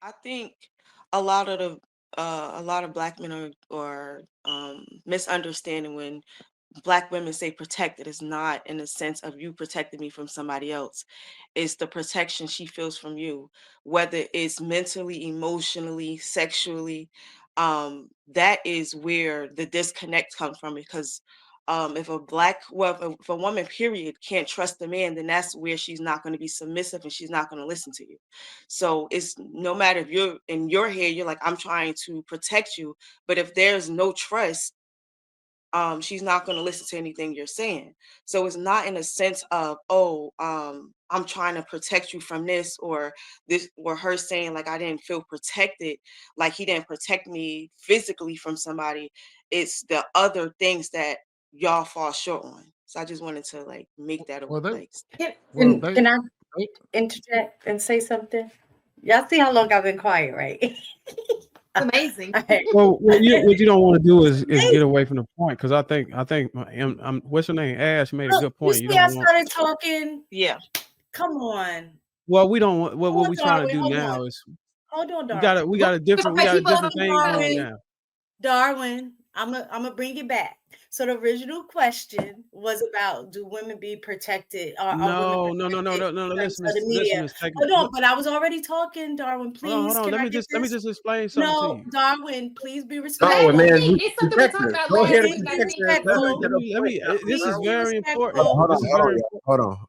I think a lot of black men are misunderstanding when black women say protected is not in the sense of you protecting me from somebody else. It's the protection she feels from you, whether it's mentally, emotionally, sexually. That is where the disconnect comes from because if if a woman period can't trust the man, then that's where she's not going to be submissive and she's not going to listen to you. So it's no matter if you're in your head, you're like, I'm trying to protect you, but if there's no trust, she's not going to listen to anything you're saying. So it's not in a sense of, oh, I'm trying to protect you from this, or her saying like I didn't feel protected, like he didn't protect me physically from somebody. It's the other things that y'all fall short on. So I just wanted to like make that a Well, they like Can, well can I they interject and say something? Y'all see how long I've been quiet, right? It's amazing. All right. what you don't want to do is get away from the point because I think what's her name, Ash made a Look, good you point. You see, I don't want. started talking. yeah. Come on. Well, we don't want. What Hold on, we trying to Darwin. do Hold on. now is Hold on, Darwin. we got a different Okay, people, thing going Darwin. now. Darwin, I'm gonna bring it back. So the original question was about, do women be protected, or are women No, no, no, no, protected no, no, no. in terms Listen, of the listen, media? Miss Peggy. Hold on, but I was already talking, Darwin. Hold Please, on. can Let I me get just this? explain something to No, you. Darwin, please be okay, No, respectful. well, man, see, it's something we protect talked us. about Go last ahead and Please week. be I protect think. us. Let's respectful. get to the Let point me. now. This is Please be very important. respectful. Hold This on, is hold on, very y'all. important.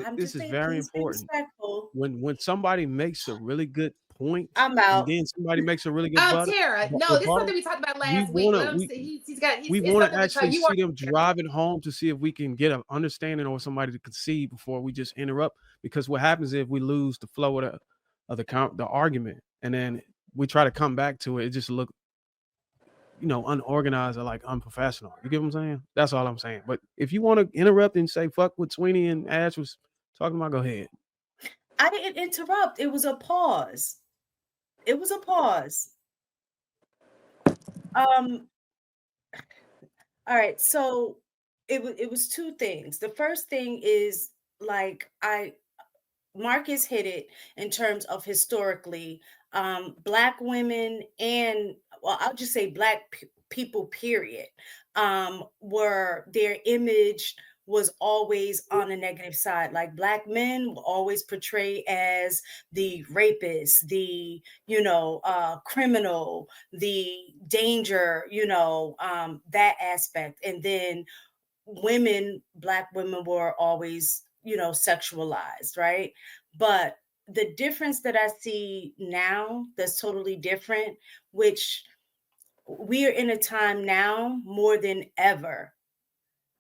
I'm This just is saying, very please be important. respectful. When somebody makes a really good point, I'm and out. then somebody makes a really good Tara, no, this is rebuttal, something we talked about we last week. wanna Let him we say he's got. we It's want to something to try. actually You are. see them drive it home to see if we can get an understanding or somebody to concede before we just interrupt. Because what happens if we lose the flow of the argument, and then we try to come back to it, it just look unorganized or like unprofessional. You get what I'm saying? That's all I'm saying. But if you want to interrupt and say fuck what Sweeney and Ash was talking about, go ahead. I didn't interrupt. It was a pause. It was a pause. Um, all right. So it was two things. The first thing is, like, Marcus hit it in terms of historically, black women, and, well, I'll just say black people, period, were their image was always on the negative side. Like, black men were always portrayed as the rapist, the, criminal, the danger, that aspect. And then black women were always, sexualized, right? But the difference that I see now that's totally different, which we are in a time now more than ever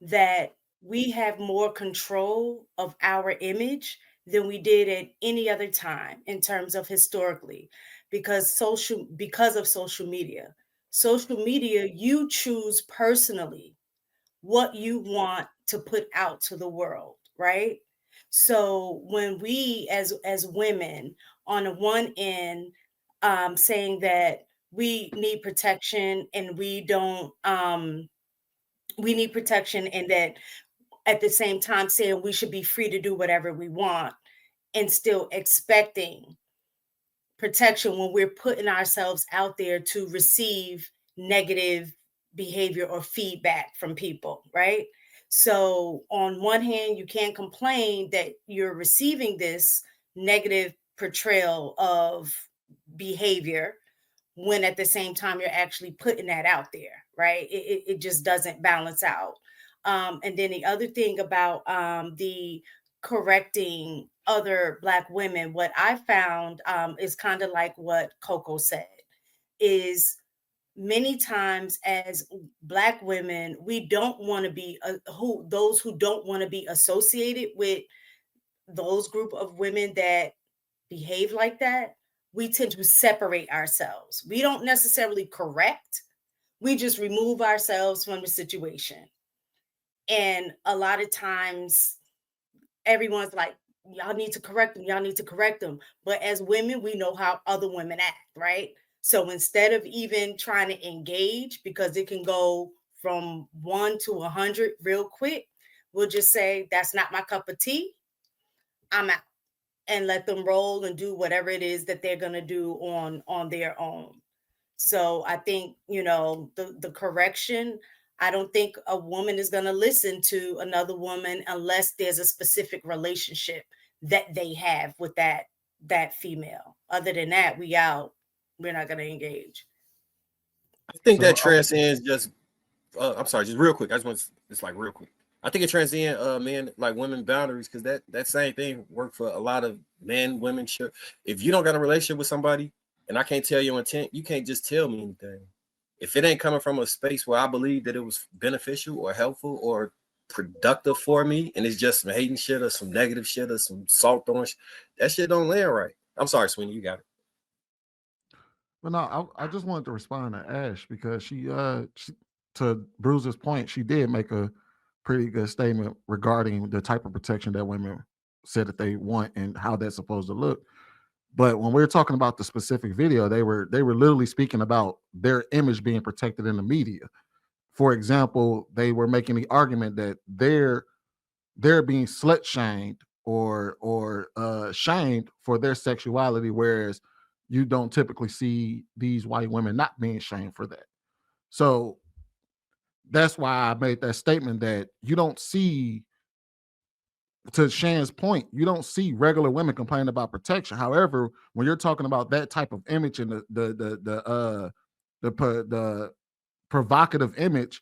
that we have more control of our image than we did at any other time in terms of historically, because of social media. Social media, you choose personally what you want to put out to the world, right? So when we, as women, on the one end, saying that we need protection, and we need protection, and that at the same time saying we should be free to do whatever we want, and still expecting protection when we're putting ourselves out there to receive negative behavior or feedback from people, right? So on one hand, you can't complain that you're receiving this negative portrayal of behavior when at the same time you're actually putting that out there, right? It just doesn't balance out. And then the other thing about the correcting other black women, what I found is kind of like what Coco said, is many times as black women, we don't want to be those who don't want to be associated with those group of women that behave like that. We tend to separate ourselves. We don't necessarily correct, we just remove ourselves from the situation. And a lot of times everyone's like, y'all need to correct them, y'all need to correct them. But as women, we know how other women act, right? So instead of even trying to engage, because it can go from 1 to 100 real quick, we'll just say, that's not my cup of tea, I'm out. and let them roll and do whatever it is that they're going to do on their own. So I think, the correction, I don't think a woman is going to listen to another woman unless there's a specific relationship that they have with that female. Other than that, we out. We're not going to engage. I think that So transcends just. I'm sorry, just real quick. I just want it's like real quick. I think it transcends men like women boundaries because that same thing worked for a lot of men, women. Sure, if you don't got a relationship with somebody and I can't tell your intent, you can't just tell me anything. If it ain't coming from a space where I believe that it was beneficial or helpful or productive for me, and it's just some hating shit or some negative shit or some salt throwing that shit don't land right. I'm sorry, Sweeney, you got it. But no, I just wanted to respond to Ash because she to Bruce's point, she did make a pretty good statement regarding the type of protection that women said that they want and how that's supposed to look. But when we were talking about the specific video, they were literally speaking about their image being protected in the media. For example, they were making the argument that they're being slut shamed or shamed for their sexuality, whereas you don't typically see these white women not being shamed for that. So that's why I made that statement that you don't see, to Shan's point, you don't see regular women complaining about protection. However, when you're talking about that type of image and the provocative image,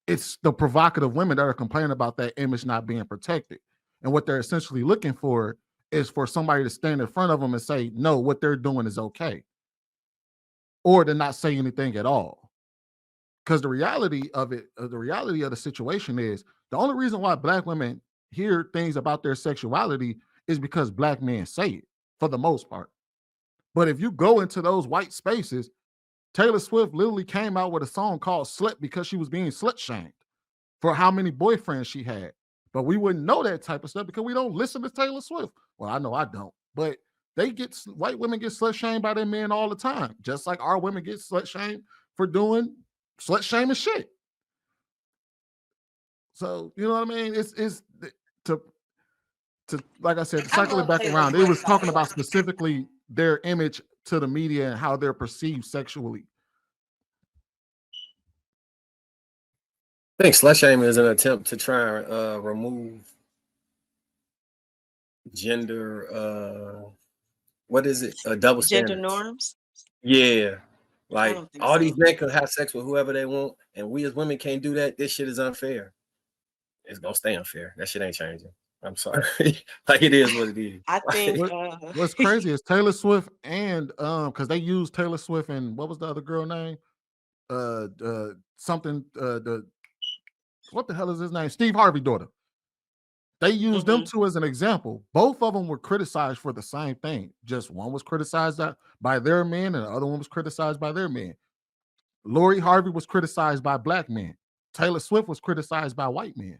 it's the provocative women that are complaining about that image not being protected. And what they're essentially looking for is for somebody to stand in front of them and say, no, what they're doing is okay. Or to not say anything at all. Because the reality of the situation is the only reason why Black women hear things about their sexuality is because Black men say it for the most part. But if you go into those white spaces, Taylor Swift literally came out with a song called Slut because she was being slut shamed for how many boyfriends she had. But we wouldn't know that type of stuff because we don't listen to Taylor Swift. Well, I know I don't, but white women get slut shamed by their men all the time, just like our women get slut shamed for doing slut shaming shit. So you know what I mean? It's to like I said, to cycle it back around. It was talking about specifically their image to the media and how they're perceived sexually. I think slut shaming is an attempt to try and remove gender. What is it? Double Gender standards. norms. Yeah, I like don't think all so. these men can have sex with whoever they want, and we as women can't do that. This shit is unfair. It's gonna stay unfair. That shit ain't changing. I'm sorry. Like it is what it is. I think What's crazy is Taylor Swift and because they used Taylor Swift and what was the other girl name? Something what the hell is his name? Steve Harvey daughter. They used them two as an example. Both of them were criticized for the same thing. Just one was criticized by their men, and the other one was criticized by their men. Lori Harvey was criticized by Black men. Taylor Swift was criticized by white men.